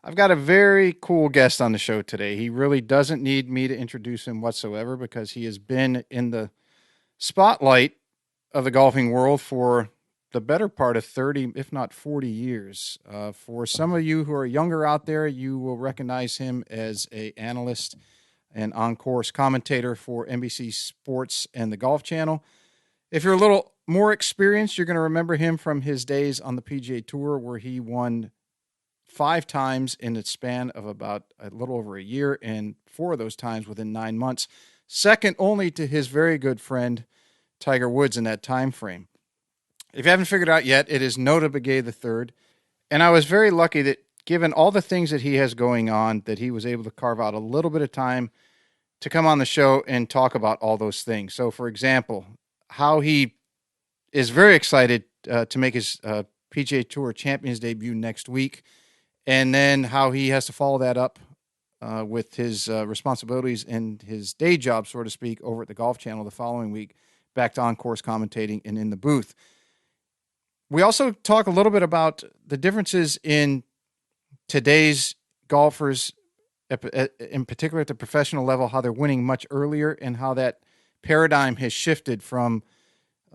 I've got a very cool guest on the show today. He really doesn't need me to introduce him whatsoever because he has been in the spotlight of the golfing world for the better part of 30, if not 40 years. For some of you who are younger out there, you will recognize him as a analyst and on-course commentator for NBC Sports and the Golf Channel. If you're a little more experienced, you're going to remember him from his days on the PGA Tour where he won 5 times in the span of about a little over a year, and 4 of those times within 9 months, second only to his very good friend Tiger Woods in that time frame. If you haven't figured out yet, it is Notah Begay III, and I was very lucky that given all the things that he has going on, that he was able to carve out a little bit of time to come on the show and talk about all those things. So, for example, how he is very excited to make his PGA Tour Champions debut next week, and then how he has to follow that up with his responsibilities and his day job, so to speak, over at the Golf Channel the following week, back to on-course commentating and in the booth. We also talk a little bit about the differences in today's golfers, in particular at the professional level, how they're winning much earlier and how that paradigm has shifted from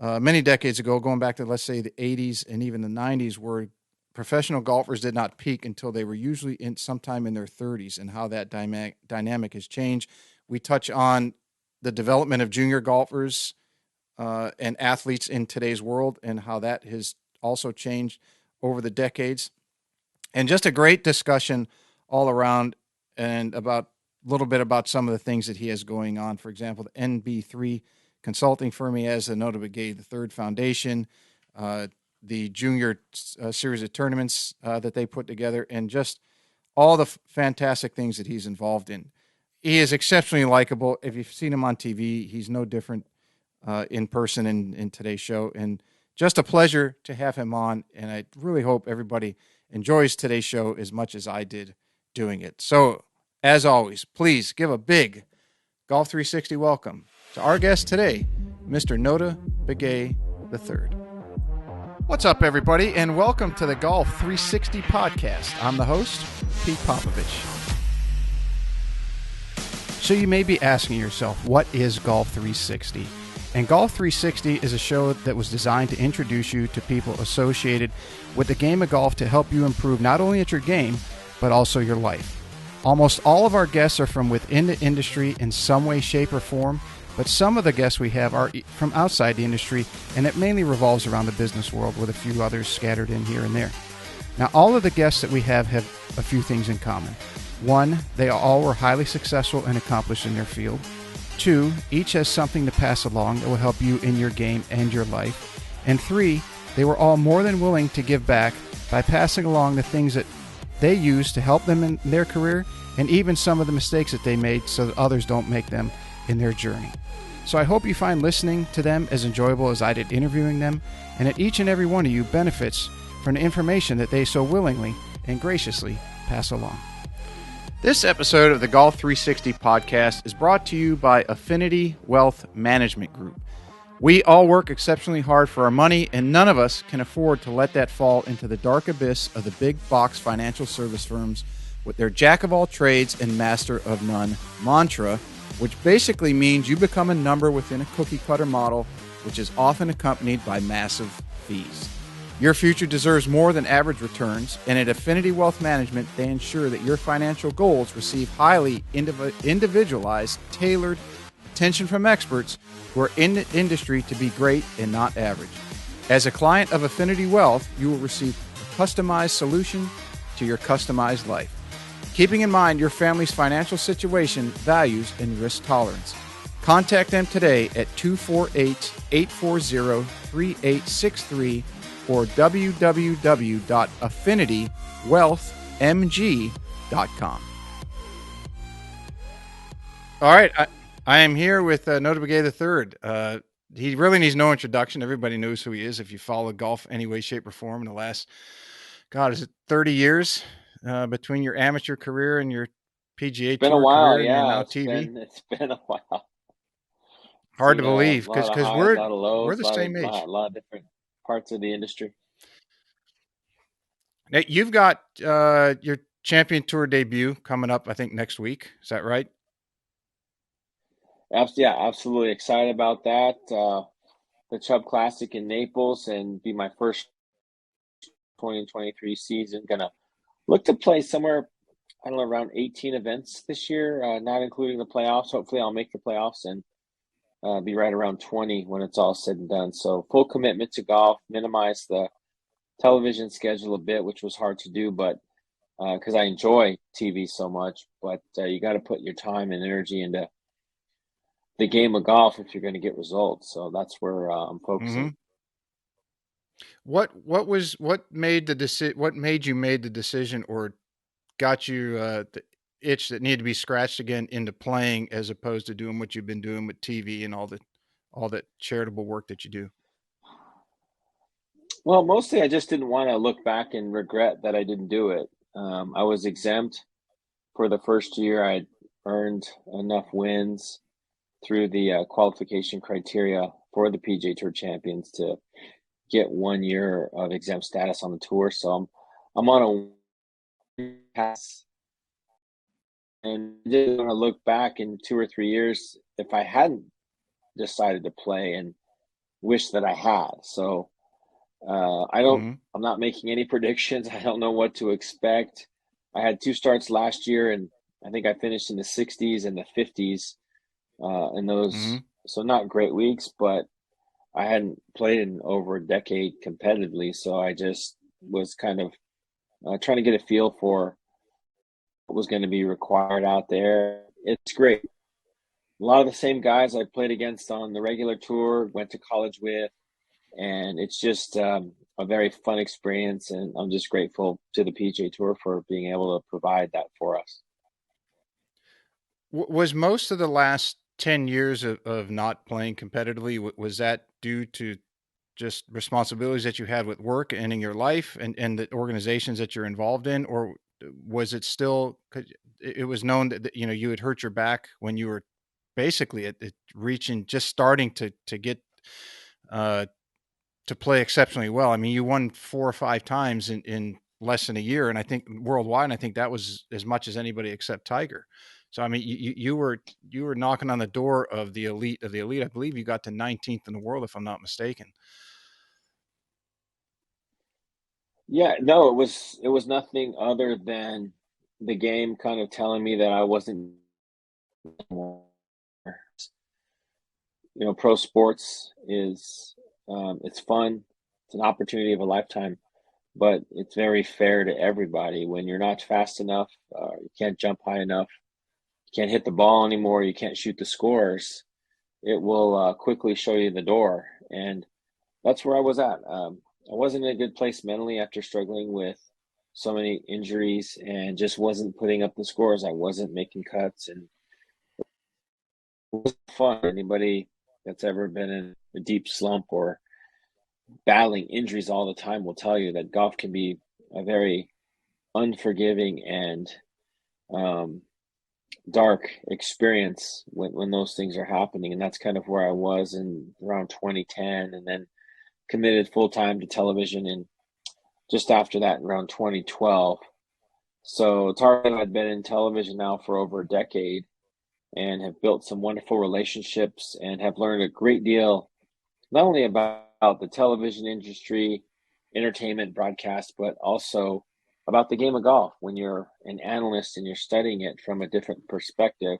many decades ago, going back to, let's say, the 80s and even the 90s, where professional golfers did not peak until they were usually in sometime in their 30s, and how that dynamic has changed. We touch on the development of junior golfers and athletes in today's world and how that has also changed over the decades. And just a great discussion all around and about a little bit about some of the things that he has going on. For example, the NB3 consulting firm he has, the Notah Begay III Foundation, the junior series of tournaments that they put together, and just all the fantastic things that he's involved in. He is exceptionally likable. If you've seen him on TV, he's no different in person in today's show. And just a pleasure to have him on. And I really hope everybody enjoys today's show as much as I did doing it. So, as always, please give a big Golf 360 welcome to our guest today, Mr. Notah Begay III. What's up, everybody, and welcome to the Golf 360 podcast. I'm the host, Pete Popovich. So you may be asking yourself, what is Golf 360? And Golf 360 is a show that was designed to introduce you to people associated with the game of golf to help you improve not only at your game, but also your life. Almost all of our guests are from within the industry in some way, shape, or form, but some of the guests we have are from outside the industry, and it mainly revolves around the business world with a few others scattered in here and there. Now, all of the guests that we have a few things in common. One, they all were highly successful and accomplished in their field. Two, each has something to pass along that will help you in your game and your life. And three, they were all more than willing to give back by passing along the things that they use to help them in their career, and even some of the mistakes that they made so that others don't make them in their journey. So I hope you find listening to them as enjoyable as I did interviewing them, and that each and every one of you benefits from the information that they so willingly and graciously pass along. This episode of the Golf 360 podcast is brought to you by Affinity Wealth Management Group. We all work exceptionally hard for our money, and none of us can afford to let that fall into the dark abyss of the big box financial service firms with their jack of all trades and master of none mantra, which basically means you become a number within a cookie cutter model, which is often accompanied by massive fees. Your future deserves more than average returns, and at Affinity Wealth Management, they ensure that your financial goals receive highly individualized, tailored attention from experts who are in the industry to be great and not average. As a client of Affinity Wealth, you will receive a customized solution to your customized life, keeping in mind your family's financial situation, values, and risk tolerance. Contact them today at 248-840-3863 or www.affinitywealthmg.com. All right, I am here with Notah Begay III. He really needs no introduction. Everybody knows who he is if you follow golf any way, shape, or form in the last, is it 30 years between your amateur career and your PGA Been a Tour while, career and your yeah. now It's TV? been a while. Hard Seen to a believe lot because of highs, a we're lot of we're lows, the same age. a lot of different parts of the industry. Now, you've got your Champion Tour debut coming up, I think next week. Is that right? Yeah, absolutely excited about that. The Chubb Classic in Naples and be my first 2023 season. Gonna look to play somewhere, I don't know, around 18 events this year, not including the playoffs. Hopefully, I'll make the playoffs and be right around 20 when it's all said and done. So, full commitment to golf, minimize the television schedule a bit, which was hard to do, but because I enjoy TV so much, but you got to put your time and energy into the game of golf if you're going to get results. So that's where I'm Mm-hmm. focusing. What made what made you made the decision or got you the itch that needed to be scratched again into playing as opposed to doing what you've been doing with TV and all that charitable work that you do? Well, mostly I just didn't want to look back and regret that I didn't do it. I was exempt for the first year. I earned enough wins through the qualification criteria for the PGA Tour Champions to get 1 year of exempt status on the tour. So I'm on a pass, and I didn't want to look back in 2 or 3 years if I hadn't decided to play and wish that I had. So I don't. Mm-hmm. I'm not making any predictions. I don't know what to expect. I had two starts last year, and I think I finished in the 60s and the 50s in Mm-hmm. those. So not great weeks, but I hadn't played in over a decade competitively. So I just was kind of trying to get a feel for what was going to be required out there. It's great. A lot of the same guys I played against on the regular tour, went to college with, and it's just a very fun experience. And I'm just grateful to the PGA Tour for being able to provide that for us. Was most of the last 10 years of not playing competitively, was that due to just responsibilities that you had with work and in your life and the organizations that you're involved in? Or was it still, 'cause it was known that, you know, you had hurt your back when you were basically at reaching, just starting to get, uh, to play exceptionally well. I mean, you won 4 or 5 times in less than a year, and I think worldwide, and I think that was as much as anybody except Tiger. So I mean, you were knocking on the door of the elite of the elite. I believe you got to 19th in the world, if I'm not mistaken. Yeah, no, it was nothing other than the game kind of telling me that I wasn't. Pro sports is it's fun. It's an opportunity of a lifetime, but it's very fair to everybody. When you're not fast enough, you can't jump high enough, you can't hit the ball anymore, you can't shoot the scores, it will quickly show you the door. And that's where I was at. I wasn't in a good place mentally after struggling with so many injuries and just wasn't putting up the scores. I wasn't making cuts, and it wasn't fun. Anybody that's ever been in a deep slump or battling injuries all the time will tell you that golf can be a very unforgiving and um, dark experience when those things are happening. And that's kind of where I was in around 2010, and then committed full time to television and just after that around 2012. So Target had been in television now for over a decade and have built some wonderful relationships and have learned a great deal, not only about the television industry, entertainment, broadcast, but also about the game of golf. When you're an analyst and you're studying it from a different perspective,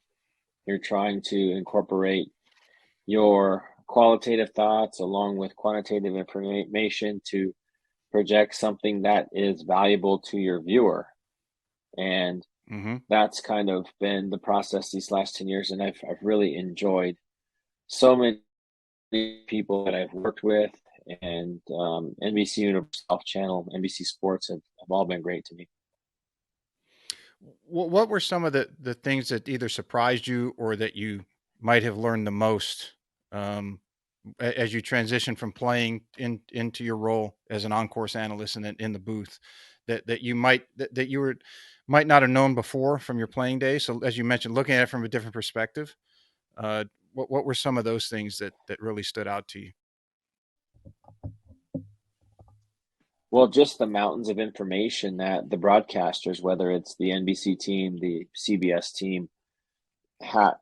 you're trying to incorporate your qualitative thoughts along with quantitative information to project something that is valuable to your viewer. And Mm-hmm. that's kind of been the process these last 10 years. And I've really enjoyed so many people that I've worked with, and NBC Universal Golf Channel, NBC Sports have all been great to me. What were some of the things that either surprised you or that you might have learned the most, um, as you transition from playing into your role as an on-course analyst and in the booth, that you that you were might not have known before from your playing days? So as you mentioned, looking at it from a different perspective, uh, what were some of those things that really stood out to you? Well, just the mountains of information that the broadcasters, whether it's the NBC team, the CBS team,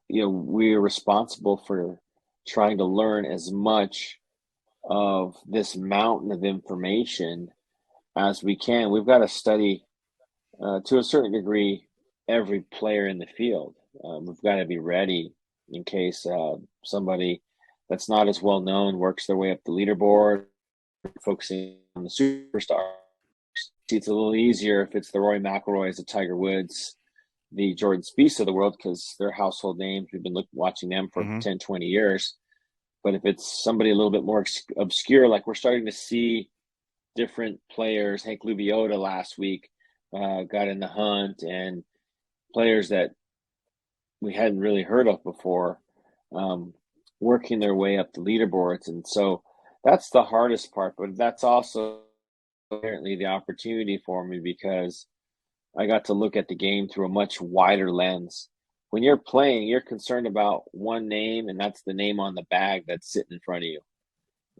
we're responsible for trying to learn as much of this mountain of information as we can. We've got to study to a certain degree every player in the field. We've got to be ready in case somebody that's not as well known works their way up the leaderboard, focusing on the superstar. It's a little easier if it's the Rory McIlroys, the Tiger Woods, the Jordan Spieth of the world, because they're household names. We've been watching them for Mm-hmm. 10, 20 years. But if it's somebody a little bit more obscure, like we're starting to see different players, Hank Luviota last week got in the hunt, and players that we hadn't really heard of before um, working their way up the leaderboards. And so that's the hardest part, but that's also apparently the opportunity for me because I got to look at the game through a much wider lens. When you're playing, you're concerned about one name, and that's the name on the bag that's sitting in front of you.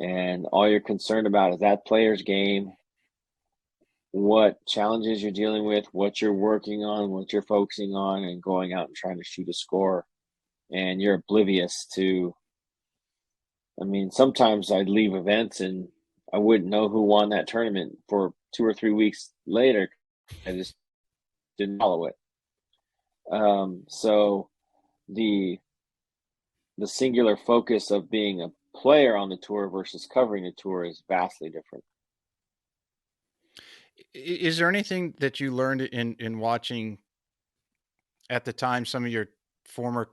And all you're concerned about is that player's game, what challenges you're dealing with, what you're working on, what you're focusing on, and going out and trying to shoot a score. And you're oblivious to, I mean, sometimes I'd leave events and I wouldn't know who won that tournament for 2 or 3 weeks later. I just didn't follow it. So the the singular focus of being a player on the tour versus covering the tour is vastly different. Is there anything that you learned in watching at the time some of your former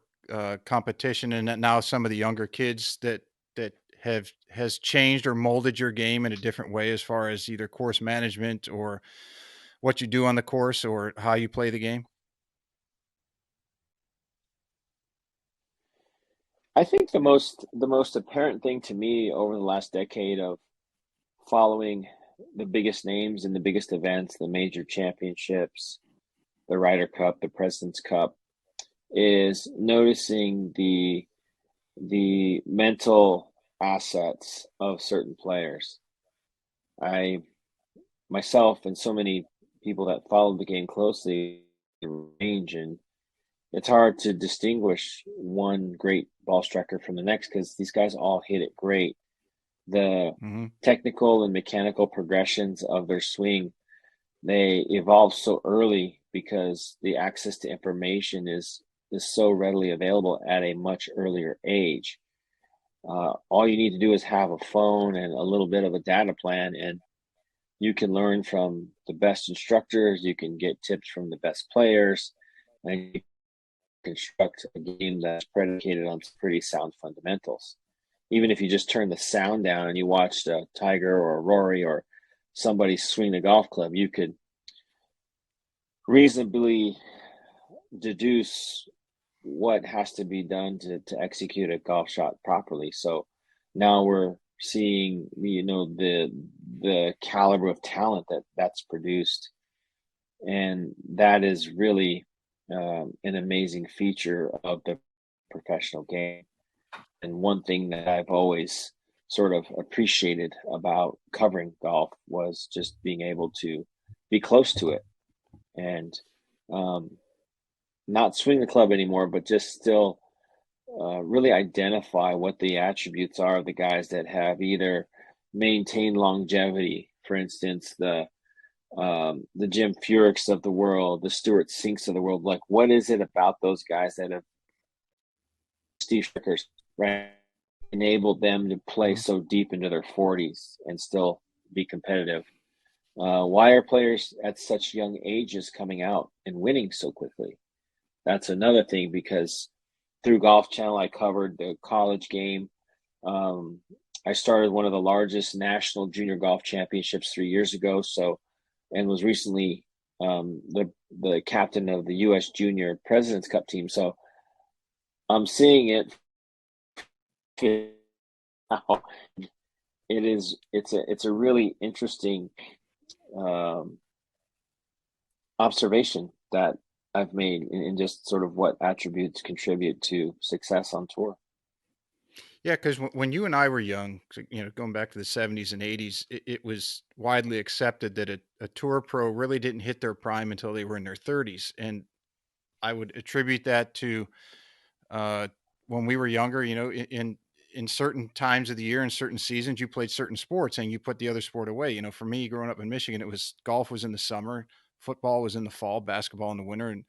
competition, and that now some of the younger kids that has changed or molded your game in a different way as far as either course management or what you do on the course or how you play the game? I think the most apparent thing to me over the last decade of following the biggest names in the biggest events, the major championships, the Ryder Cup, the President's Cup, is noticing the mental assets of certain players. I myself and so many people that follow the game closely range, and it's hard to distinguish one great ball striker from the next because these guys all hit it great. The Mm-hmm. technical and mechanical progressions of their swing, they evolve so early because the access to information is so readily available at a much earlier age. All you need to do is have a phone and a little bit of a data plan, and you can learn from the best instructors. You can get tips from the best players, and you construct a game that's predicated on some pretty sound fundamentals. Even if you just turn the sound down and you watched a Tiger or a Rory or somebody swing the golf club, you could reasonably deduce what has to be done to execute a golf shot properly. So now we're seeing the caliber of talent that's produced, and that is really an amazing feature of the professional game. And one thing that I've always sort of appreciated about covering golf was just being able to be close to it and um, not swing the club anymore, but just still really identify what the attributes are of the guys that have either maintained longevity. For instance, the Jim Furyk's of the world, the Stuart Sinks of the world. Like, what is it about those guys that have Steve Strickers, right, enabled them to play Mm-hmm. so deep into their 40s and still be competitive? Why are players at such young ages coming out and winning so quickly? That's another thing because through Golf Channel, I covered the college game. Um, I started one of the largest national junior golf championships 3 years ago. So, and was recently the captain of the U.S. Junior Presidents Cup team. So I'm seeing it now. It's a really interesting um, observation that I've made in just sort of what attributes contribute to success on tour. Yeah, because when you and I were young, so, going back to the 70s and 80s, it was widely accepted that a tour pro really didn't hit their prime until they were in their 30s. And I would attribute that to uh, when we were younger, in certain times of the year, in certain seasons, you played certain sports and you put the other sport away. For me, growing up in Michigan, it was golf was in the summer, football was in the fall, basketball in the winter, and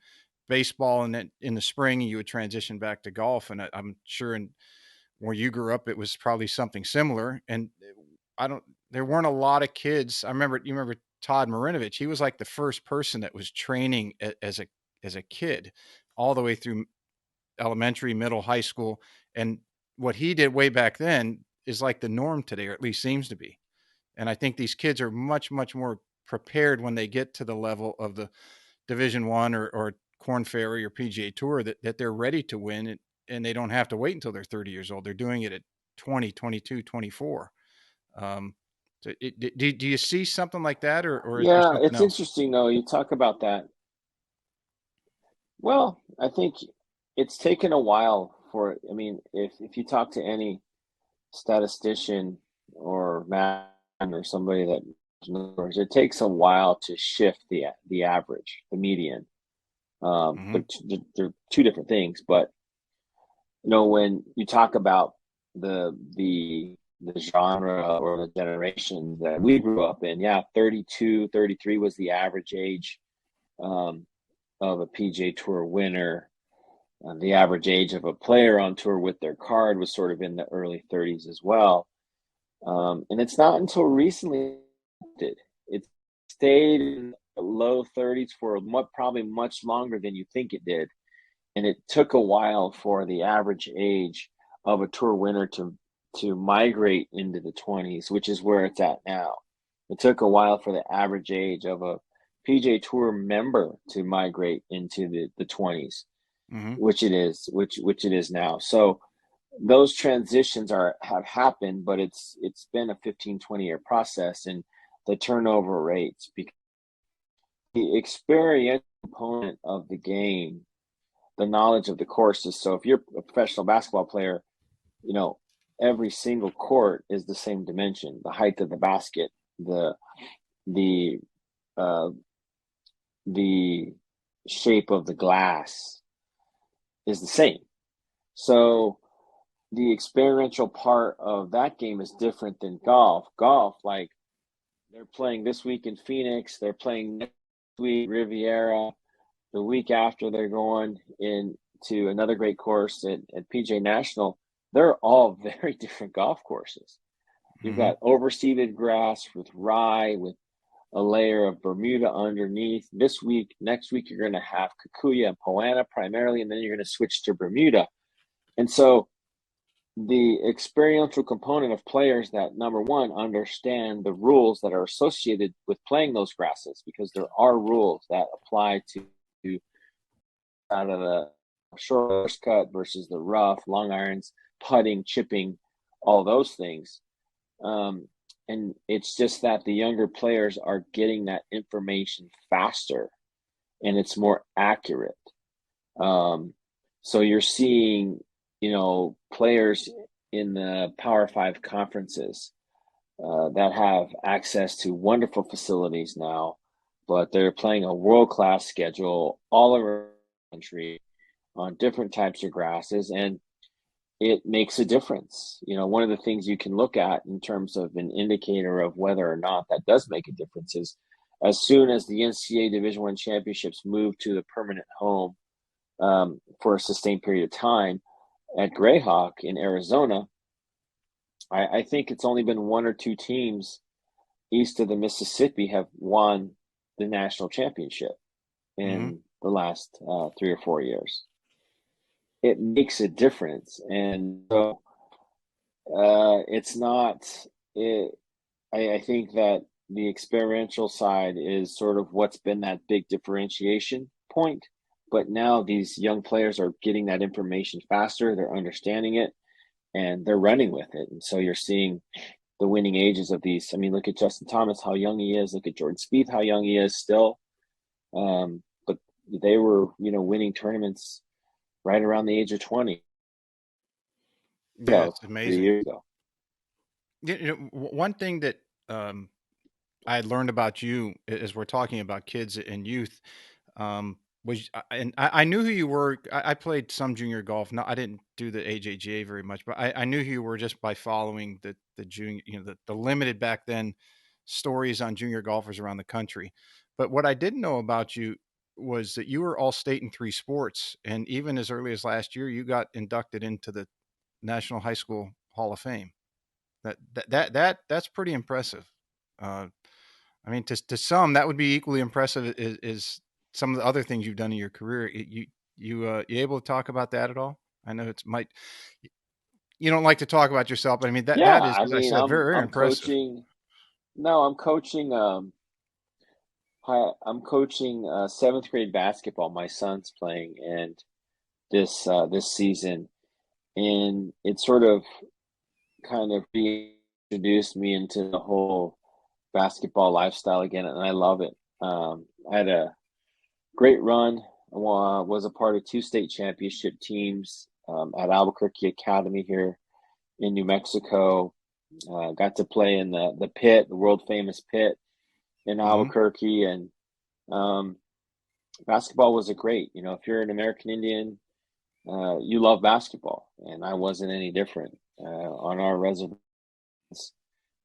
baseball in the spring. And you would transition back to golf. And I'm sure in where you grew up, it was probably something similar. And I don't, there weren't a lot of kids. You remember Todd Marinovich. He was like the first person that was training as a kid, all the way through elementary, middle, high school. And what he did way back then is like the norm today, or at least seems to be. And I think these kids are much, much more prepared when they get to the level of the Division One or Corn Ferry or PGA Tour that they're ready to win, and they don't have to wait until they're 30 years old. They're doing it at 20, 22, 24. Um, so do you see something like that, or is there Yeah, something it's else? interesting though. You talk about that. Well, I think it's taken a while for, I mean, if you talk to any statistician or man or somebody that knows, it takes a while to shift the average, the median. Hmm. They're two different things, but when you talk about the genre or the generation that we grew up in, yeah, 32, 33 was the average age um, of a PGA Tour winner. The average age of a player on tour with their card was sort of in the early 30s as well. And it's not until recently it stayed in the low 30s for probably much longer than you think it did. And it took a while for the average age of a tour winner to migrate into the 20s, which is where it's at now. It took a while for the average age of a PGA Tour member to migrate into the 20s, Hmm. which it is now. So those transitions have happened, but it's been a 15-20 year process, and the turnover rates, because the experiential component of the game, the knowledge of the courses. So if you're a professional basketball player, you know, every single court is the same dimension, the height of the basket, the uh, the shape of the glass is the same. So the experiential part of that game is different than golf. Golf, like they're playing this week in Phoenix, they're playing next week Riviera, the week after they're going into another great course at PJ National. They're all very different golf courses. You've Hmm. got overseeded grass with rye, with a layer of Bermuda underneath. This week, next week, you're going to have Kikuyu and Poa annua primarily, and then you're going to switch to Bermuda. And so the experiential component of players that, number one, understand the rules that are associated with playing those grasses, because there are rules that apply to out of the short cut versus the rough, long irons, putting, chipping, all those things. Um, and it's just that the younger players are getting that information faster and it's more accurate. Um, so you're seeing, players in the Power Five conferences that have access to wonderful facilities now, but they're playing a world class schedule all around the country on different types of grasses, and it makes a difference. One of the things you can look at in terms of an indicator of whether or not that does make a difference is as soon as the NCAA Division One championships move to the permanent home for a sustained period of time at Grayhawk in Arizona, I think it's only been one or two teams east of the Mississippi have won the national championship Hmm. in the last 3 or 4 years. It makes a difference, and so it's not. It, I think that the experiential side is sort of what's been that big differentiation point. But now these young players are getting that information faster. They're understanding it, and they're running with it. And so you're seeing the winning ages of these. I mean, look at Justin Thomas, how young he is. Look at Jordan Spieth, how young he is still. But they were, winning tournaments right around the age of 20. Yeah, ago, it's 3 amazing. years ago. One thing that um, I had learned about you as we're talking about kids and youth was, and I knew who you were. I played some junior golf. No, I didn't do the AJGA very much, but I knew who you were just by following the junior, the limited back then stories on junior golfers around the country. But what I didn't know about you was that you were all state in three sports, and even as early as last year, you got inducted into the National High School Hall of Fame. That's pretty impressive. Uh, I mean, to some, that would be equally impressive as some of the other things you've done in your career. You able to talk about that at all? I know it's might you don't like to talk about yourself, but I mean Yeah, that is, I as I mean, said, very very I'm impressive. coaching. No, I'm coaching. I'm coaching seventh grade basketball. My son's playing, and this season, and it sort of kind of reintroduced me into the whole basketball lifestyle again, and I love it. I had a great run. Was a part of two state championship teams at Albuquerque Academy here in New Mexico. Got to play in the pit, the world famous pit in Hmm. Albuquerque, and um, basketball was a great. If you're an American Indian, you love basketball, and I wasn't any different. On our reservations,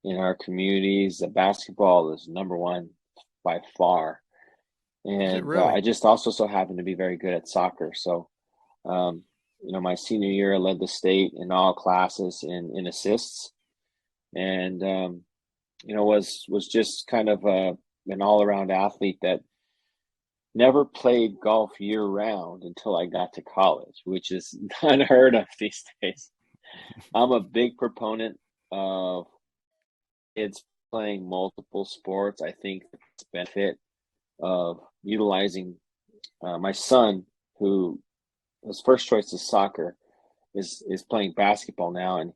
in our communities, the basketball is number one by far. Is it And really? I just also so happened to be very good at soccer. So, um, my senior year, I led the state in all classes in assists, and was just kind of an all around athlete that never played golf year round until I got to college, which is unheard of these days. I'm a big proponent of kids playing multiple sports. I think the benefit of utilizing my son, who his first choice is soccer, is playing basketball now, and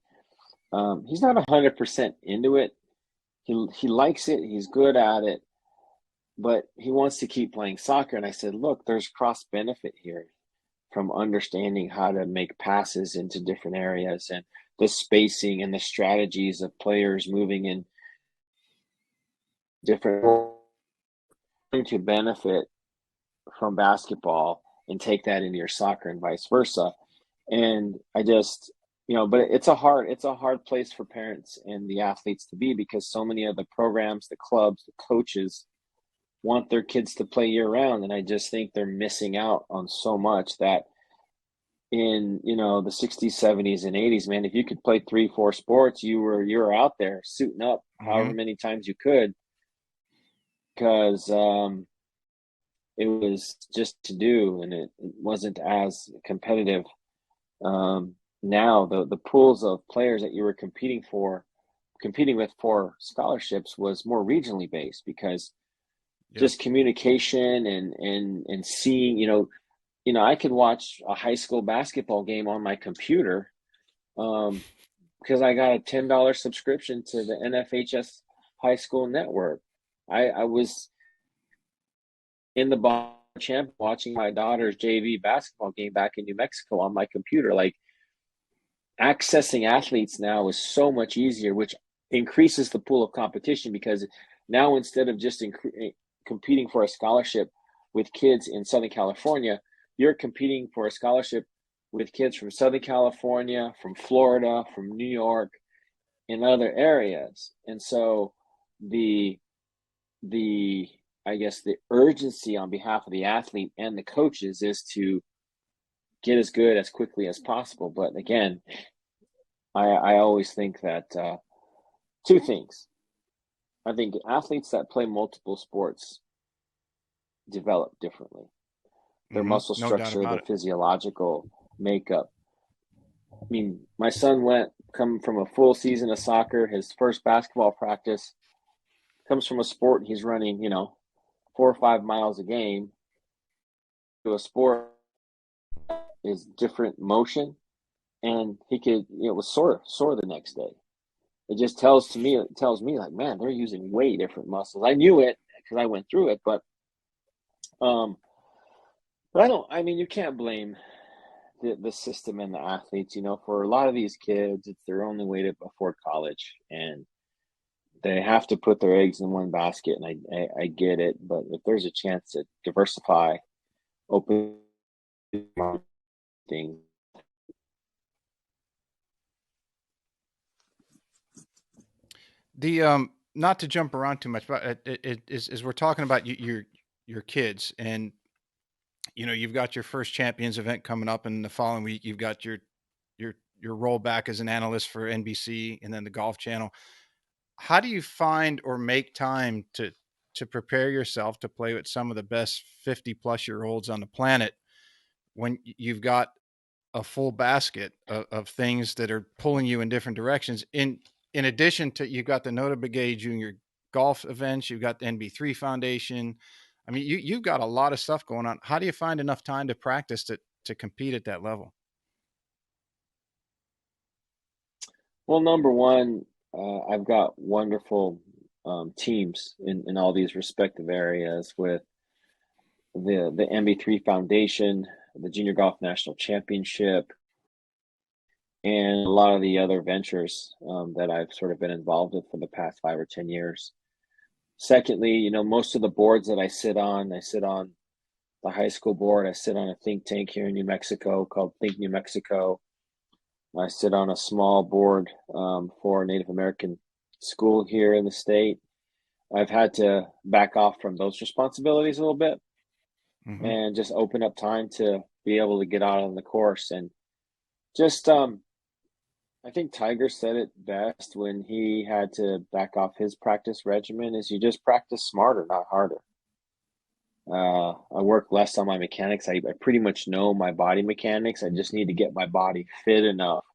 he's not 100% into it. He likes it. He's good at it, but he wants to keep playing soccer. And I said, look, there's cross benefit here from understanding how to make passes into different areas and the spacing and the strategies of players moving in different to benefit from basketball and take that into your soccer and vice versa. And I just, but it's a hard place for parents and the athletes to be because so many of the programs, the clubs, the coaches want their kids to play year round. And I just think they're missing out on so much that in, the 60s, 70s, and 80s, man, if you could play 3, 4 sports, you were out there suiting up Hmm. however many times you could because it was just to do and it wasn't as competitive. Now the pools of players that you were competing with for scholarships was more regionally based because Yeah. just communication and seeing, I could watch a high school basketball game on my computer um, because I got a $10 subscription to the NFHS High School Network. I was in the champ watching my daughter's JV basketball game back in New Mexico on my computer. Like accessing athletes now is so much easier, which increases the pool of competition because now instead of just competing for a scholarship with kids in Southern California, you're competing for a scholarship with kids from Southern California, from Florida, from New York, in other areas. And so the the I guess the urgency on behalf of the athlete and the coaches is to get as good as quickly as possible. But again, I always think that two things. I think athletes that play multiple sports develop differently. Their Hmm. muscle No doubt structure, about their it. physiological makeup. I mean, my son went come from a full season of soccer. His first basketball practice comes from a sport he's running, 4 or 5 miles a game to a sport is different motion, and he could, was sore the next day. It tells me like, man, they're using way different muscles. I knew it because I went through it, um, but I don't. I mean, you can't blame the system and the athletes. For a lot of these kids, it's their only way to afford college, and they have to put their eggs in one basket. And I get it, but if there's a chance to diversify, open things. The not to jump around too much, but it is we're talking about your kids, and you've got your first champions event coming up, and the following week you've got your rollback as an analyst for NBC and then the Golf Channel. How do you find or make time to prepare yourself to play with some of the best 50-plus-year-olds on the planet when you've got a full basket of things that are pulling you in different directions? In addition to, you've got the Nota Begay Junior golf events, you've got the NB3 Foundation. I mean, you've got a lot of stuff going on. How do you find enough time to practice to compete at that level? Well, number one, I've got wonderful teams in all these respective areas with the MB3 Foundation, the Junior Golf National Championship, and a lot of the other ventures that I've sort of been involved with for the past 5 or 10 years. Secondly, most of the boards that I sit on the high school board. I sit on a think tank here in New Mexico called Think New Mexico. I sit on a small board for a Native American school here in the state. I've had to back off from those responsibilities a little bit and just open up time to be able to get out on the course. And just, I think Tiger said it best when he had to back off his practice regimen, is you just practice smarter, not harder. I work less on my mechanics. I pretty much know my body mechanics. I just need to get my body fit enough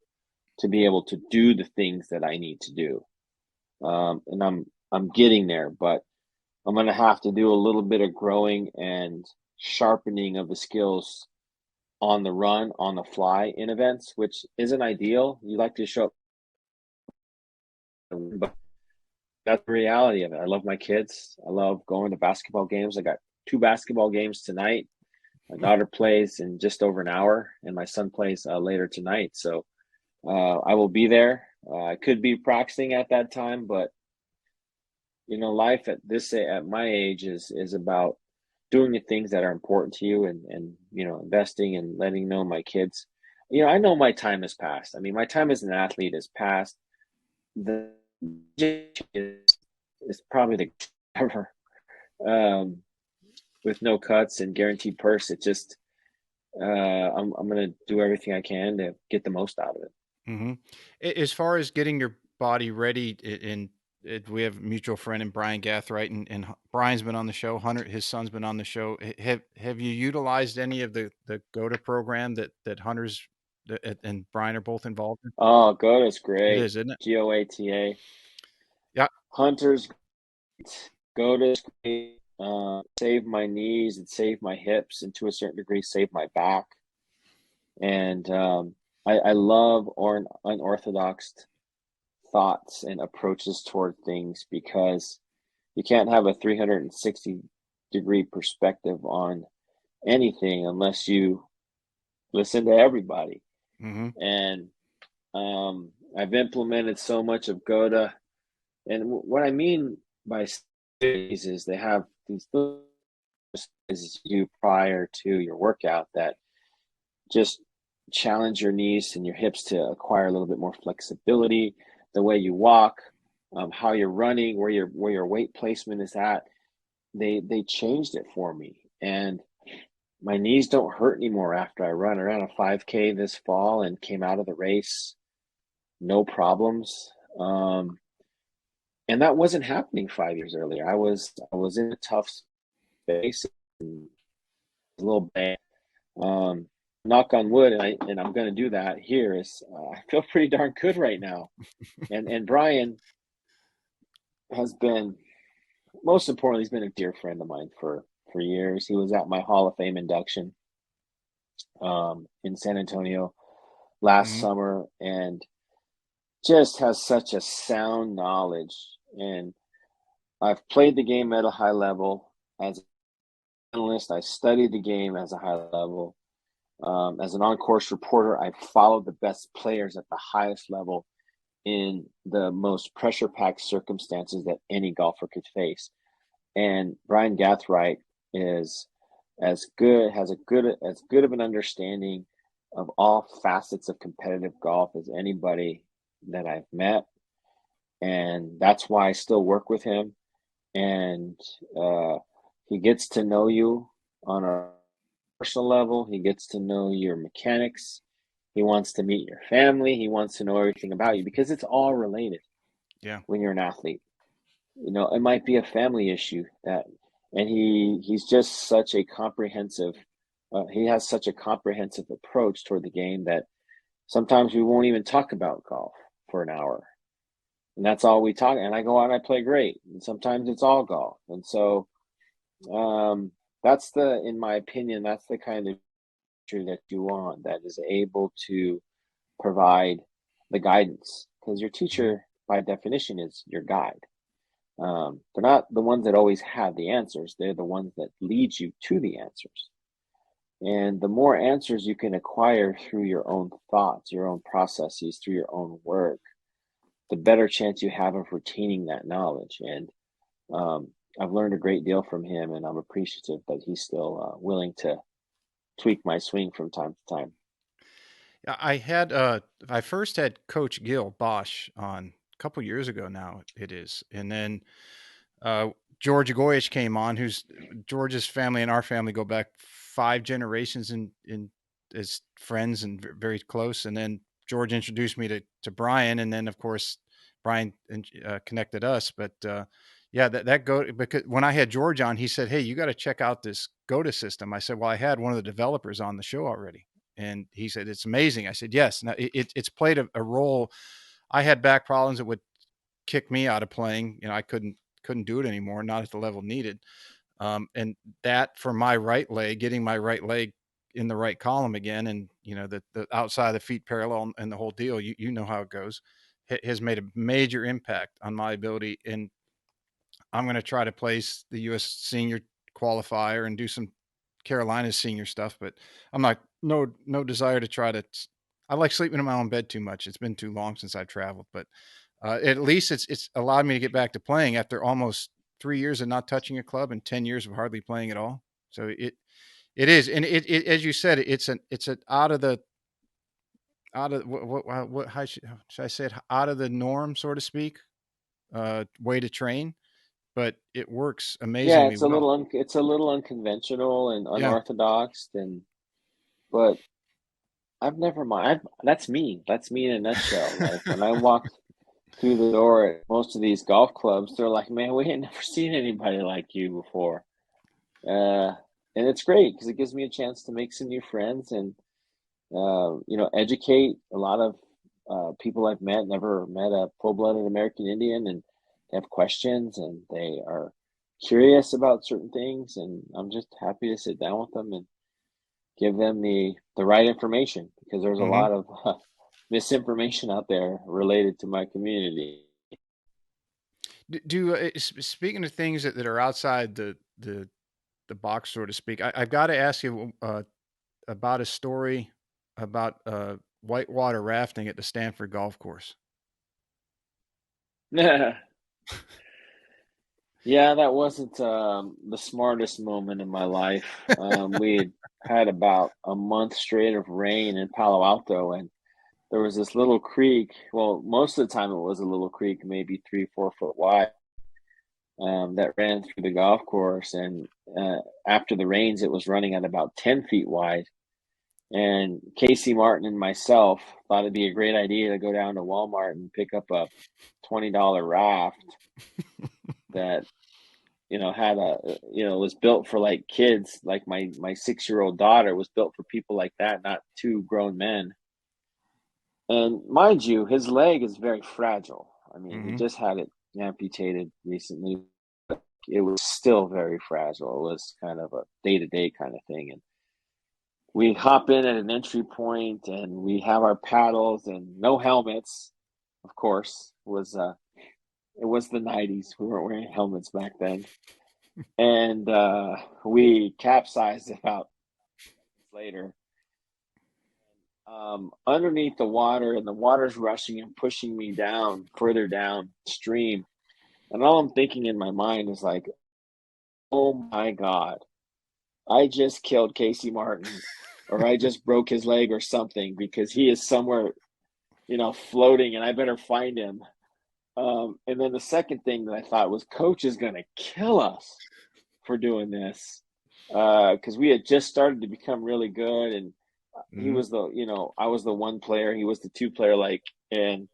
to be able to do the things that I need to do. And I'm getting there, but I'm going to have to do a little bit of growing and sharpening of the skills on the run, on the fly in events, which isn't ideal. You like to show up, but that's the reality of it. I love my kids. I love going to basketball games. I got 2 basketball games tonight. My daughter plays in just over an hour, and my son plays later tonight. So I will be there. I could be practicing at that time, but life at my age is about doing the things that are important to you, and investing and letting know my kids. I know my time has passed. I mean, my time as an athlete has passed. The is probably the ever. With no cuts and guaranteed purse. It just I'm gonna do everything I can to get the most out of it. Mm-hmm. As far as getting your body ready, we have a mutual friend in Brian Gathright, and Brian's been on the show. Hunter, his son's been on the show. Have you utilized any of the GOTA program that Hunter's and Brian are both involved in? Oh, GOTA's It great. is, isn't it? GOATA. Yeah. Hunter's great. GOTA's great. Saved my knees, it saved my hips, and to a certain degree saved my back. And I love unorthodox thoughts and approaches toward things, because you can't have a 360-degree perspective on anything unless you listen to everybody. And I've implemented so much of GOTA. And what I mean by these is they have these things you prior to your workout that just challenge your knees and your hips to acquire a little bit more flexibility, the way you walk, how you're running, where your weight placement is at. They changed it for me, and my knees don't hurt anymore after I run. I ran a 5K this fall and came out of the race, no problems. And that wasn't happening 5 years earlier. I was in a tough space, and a little bad. Knock on wood, and I'm going to do that here. I feel pretty darn good right now. And Brian has been, most importantly, he's been a dear friend of mine for years. He was at my Hall of Fame induction in San Antonio last summer, and just has such a sound knowledge. And I've played the game at a high level as an analyst. I studied the game as a high level. As an on-course reporter, I followed the best players at the highest level in the most pressure-packed circumstances that any golfer could face. And Brian Gathright is as good of an understanding of all facets of competitive golf as anybody that I've met, and that's why I still work with him. And uh, he gets to know you on a personal level. He gets to know your mechanics. He wants to meet your family. He wants to know everything about you because it's all related Yeah. when you're an athlete. It might be a family issue and he's just such a comprehensive. He has such a comprehensive approach toward the game that sometimes we won't even talk about golf for an hour, and that's all we talk. And I go out and I play great, and sometimes it's all golf. And so, um, in my opinion, that's the kind of teacher that you want, that is able to provide the guidance, because your Mhm. teacher, by definition, is your guide. They're not the ones that always have the answers. They're the ones that lead you to the answers. And the more answers you can acquire through your own thoughts, your own processes, through your own work, the better chance you have of retaining that knowledge. And um, I've learned a great deal from him, and I'm appreciative that he's still willing to tweak my swing from time to time. I first had Coach Gil Bosch on a couple years ago now it is. And then uh George Goyish came on, who's George's family and our family go back 5 generations in as friends and very close. And then George introduced me to Brian, and then of course Brian connected us. But yeah, that go because when I had George on, he said, "Hey, you got to check out this GOTA system." I said, "Well, I had one of the developers on the show already." And he said, "It's amazing." I said, "Yes." Now, it's played a role. I had back problems that would kick me out of playing. I couldn't do it anymore, not at the level needed. And that for my right leg, getting my right leg in the right column again, and the outside of the feet parallel and the whole deal. You know how it goes. Has made a major impact on my ability, and I'm going to try to place the U.S. Senior qualifier and do some Carolina senior stuff, but I'm not no desire to try to. I like sleeping in my own bed too much. It's been too long since I've traveled, but at least it's allowed me to get back to playing after almost 3 years of not touching a club and 10 years of hardly playing at all. So it is, and it as you said, it's an out of what how should I say it, out of the norm, so to speak, way to train, but it works Yeah, amazingly well. it's a little unconventional and Yeah. unorthodox, but I've never mind. That's me. That's me in a nutshell. Like when I walk through the door at most of these golf clubs, they're like, "Man, we ain't never seen anybody like you before." Uh, and it's great because it gives me a chance to make some new friends and educate a lot of people I've never met a full-blooded American Indian, and they have questions and they are curious about certain things, and I'm just happy to sit down with them and give them the right information because there's a Hmm. lot of misinformation out there related to my community. Speaking of things that are outside the box, so to speak, I've got to ask you about a story about whitewater rafting at the Stanford golf course. Yeah, that wasn't the smartest moment in my life. We had about a month straight of rain in Palo Alto, and there was this little creek. Well, most of the time it was a little creek, maybe 3, 4 foot wide, that ran through the golf course. And after the rains, it was running at about 10 feet wide. And Casey Martin and myself thought it'd be a great idea to go down to Walmart and pick up a $20 raft that had was built for like kids. Like my 6-year-old daughter was built for people like that, not two grown men. And mind you, his leg is very fragile. I mean, he Hmm. just had it amputated recently. It was still very fragile. It was kind of a day-to-day kind of thing. And we hop in at an entry point and we have our paddles and no helmets. Of course, it was the 90s. We weren't wearing helmets back then. And we capsized about later. underneath the water, and the water's rushing and pushing me down, further downstream. And all I'm thinking in my mind is like, oh my God, I just killed Casey Martin, or I just broke his leg or something, because he is somewhere, floating, and I better find him. And then the second thing that I thought was, Coach is going to kill us for doing this, because we had just started to become really good, and he Mhm. was I was the one player, he was the two player, and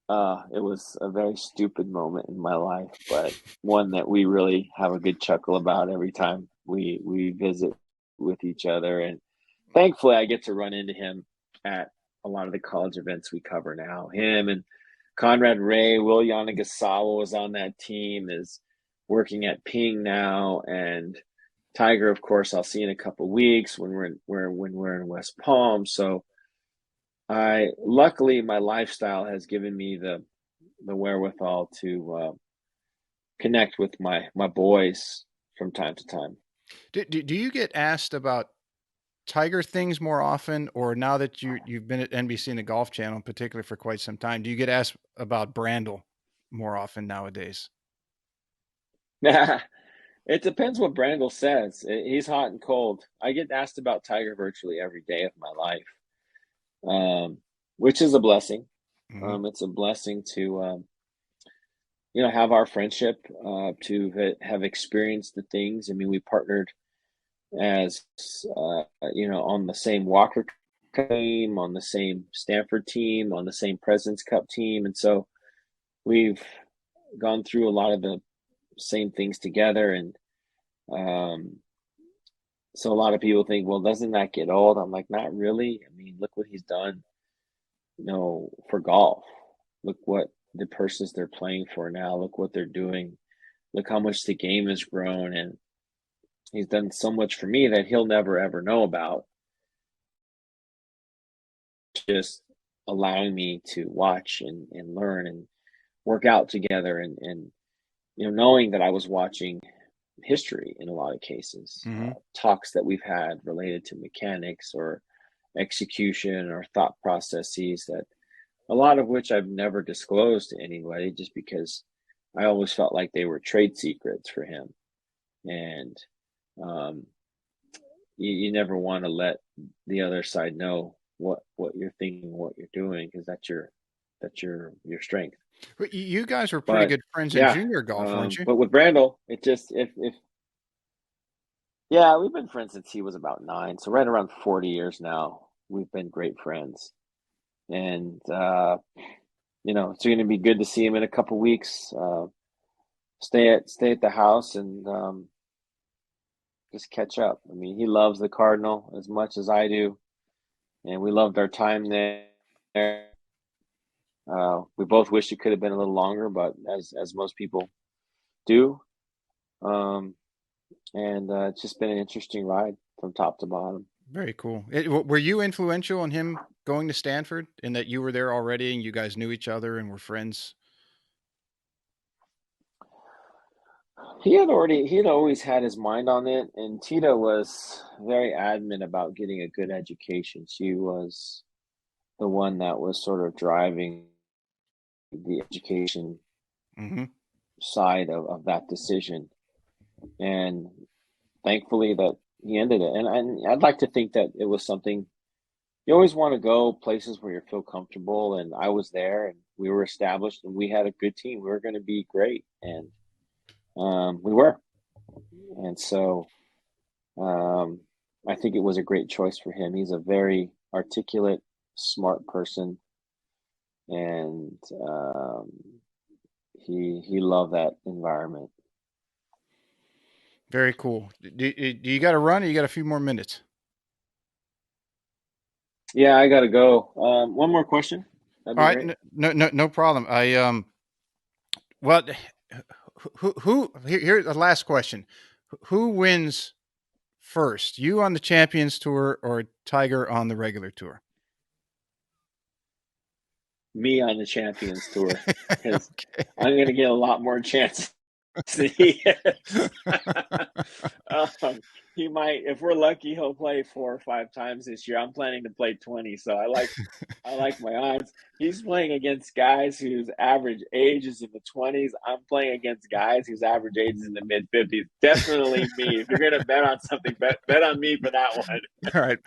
it was a very stupid moment in my life, but one that we really have a good chuckle about every time we visit with each other. And thankfully, I get to run into him at a lot of the college events we cover now. Him and Conrad Ray, Will Yanagisawa was on that team, is working at Ping now, and Tiger, of course, I'll see in a couple of weeks when we're in West Palm. So I luckily my lifestyle has given me the wherewithal to connect with my boys from time to time. Do you get asked about Tiger things more often, or now that you've been at NBC and the Golf Channel, in particular, for quite some time, do you get asked about Brandel more often nowadays? It depends what Brandel says. He's hot and cold. I get asked about Tiger virtually every day of my life, which is a blessing. Hmm. It's a blessing to have our friendship, to have experienced the things. I mean, we partnered as on the same Walker team, on the same Stanford team, on the same President's Cup team, and so we've gone through a lot of the same things together. And um, so a lot of people think, well, doesn't that get old? I'm like, not really. I mean, look what he's done, for golf. Look what the persons they're playing for now. Look what they're doing. Look how much the game has grown, and he's done so much for me that he'll never ever know about. Just allowing me to watch and learn and work out together, and knowing that I was watching history in a lot of cases, Hmm. talks that we've had related to mechanics or execution or thought processes, that a lot of which I've never disclosed to anybody, just because I always felt like they were trade secrets for him. And um, you never want to let the other side know what you're thinking, what you're doing, because that's your strength. But you guys were pretty But good friends in yeah, junior golf, weren't you? but with Brandel, it just if yeah, we've been friends since he was about 9, so right around 40 years now. We've been great friends, and it's going to be good to see him in a couple weeks. Stay at the house and just catch up. I mean, he loves the Cardinal as much as I do, and we loved our time there. We both wish it could have been a little longer, but as most people do. Um, and it's just been an interesting ride from top to bottom. Very cool. Were you influential in him going to Stanford, in that you were there already and you guys knew each other and were friends? He had always had his mind on it, and Tita was very adamant about getting a good education. She was the one that was sort of driving the education Hmm. side of that decision. And thankfully that he ended it. And I'd like to think that it was something, you always want to go places where you feel comfortable. And I was there, and we were established, and we had a good team. We were going to be great. And we were. And so um, I think it was a great choice for him. He's a very articulate, smart person, and he loved that environment. Very cool. Do you got to run, or you got a few more minutes? Yeah, I gotta go. One more question. That'd All be right, great. no problem. Well, here's the last question. Who wins first? You on the Champions Tour or Tiger on the regular tour? Me on the Champions Tour, because Okay. I'm gonna get a lot more chances Yes. um, he might, if we're lucky, he'll play 4 or 5 times this year. I'm planning to play 20, so I like my odds. He's playing against guys whose average age is in the 20s. I'm playing against guys whose average age is in the mid 50s. Definitely me. If you're gonna bet on something, bet on me for that one. All right.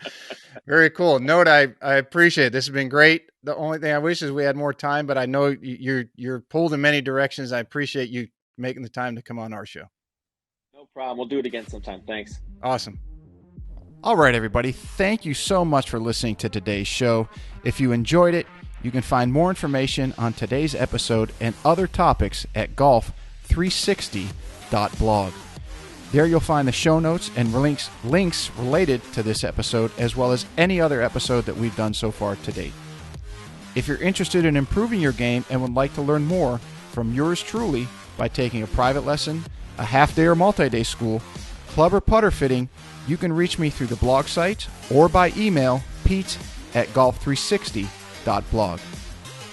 Very cool. Note, I appreciate it. This has been great. The only thing I wish is we had more time, but I know you're pulled in many directions. I appreciate you making the time to come on our show. No problem. We'll do it again sometime. Thanks. Awesome. All right, everybody. Thank you so much for listening to today's show. If you enjoyed it, you can find more information on today's episode and other topics at golf360.blog. There you'll find the show notes and links related to this episode, as well as any other episode that we've done so far to date. If you're interested in improving your game and would like to learn more from yours truly by taking a private lesson, a half-day or multi-day school, club or putter fitting, you can reach me through the blog site or by email, pete@golf360.blog.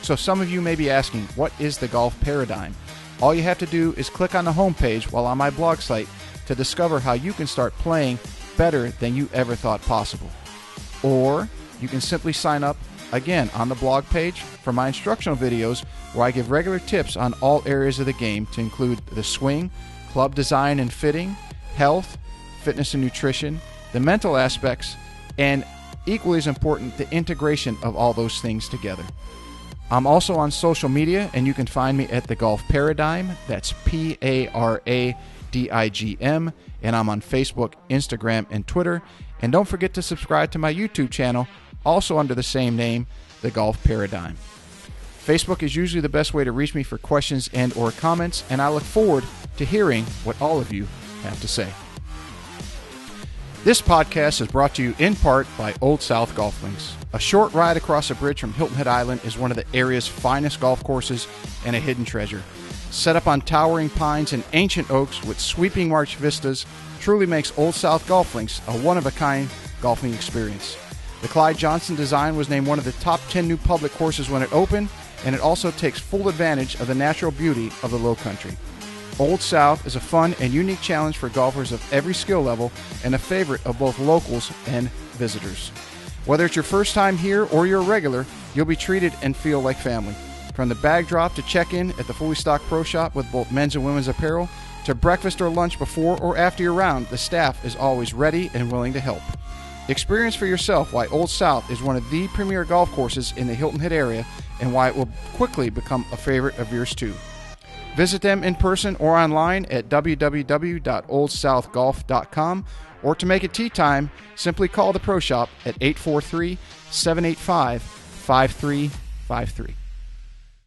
So some of you may be asking, what is the golf paradigm? All you have to do is click on the homepage while on my blog site to discover how you can start playing better than you ever thought possible. Or you can simply sign up, again, on the blog page for my instructional videos where I give regular tips on all areas of the game to include the swing, club design and fitting, health, fitness and nutrition, the mental aspects, and equally as important, the integration of all those things together. I'm also on social media, and you can find me at The Golf Paradigm. That's Paradigm, and I'm on Facebook, Instagram, and Twitter. And don't forget to subscribe to my YouTube channel, also under the same name, The Golf Paradigm. Facebook is usually the best way to reach me for questions and or comments, and I look forward to hearing what all of you have to say. This podcast is brought to you in part by Old South Golf Links. A short ride across a bridge from Hilton Head Island is one of the area's finest golf courses and a hidden treasure. Set up on towering pines and ancient oaks with sweeping marsh vistas, truly makes Old South Golf Links a one-of-a-kind golfing experience. The Clyde Johnson design was named one of the top 10 new public courses when it opened, and it also takes full advantage of the natural beauty of the Low Country. Old South is a fun and unique challenge for golfers of every skill level and a favorite of both locals and visitors. Whether it's your first time here or you're a regular, you'll be treated and feel like family. From the bag drop to check-in at the fully stocked pro shop with both men's and women's apparel, to breakfast or lunch before or after your round, the staff is always ready and willing to help. Experience for yourself why Old South is one of the premier golf courses in the Hilton Head area and why it will quickly become a favorite of yours too. Visit them in person or online at www.oldsouthgolf.com, or to make it tee time, simply call the pro shop at 843-785-5353.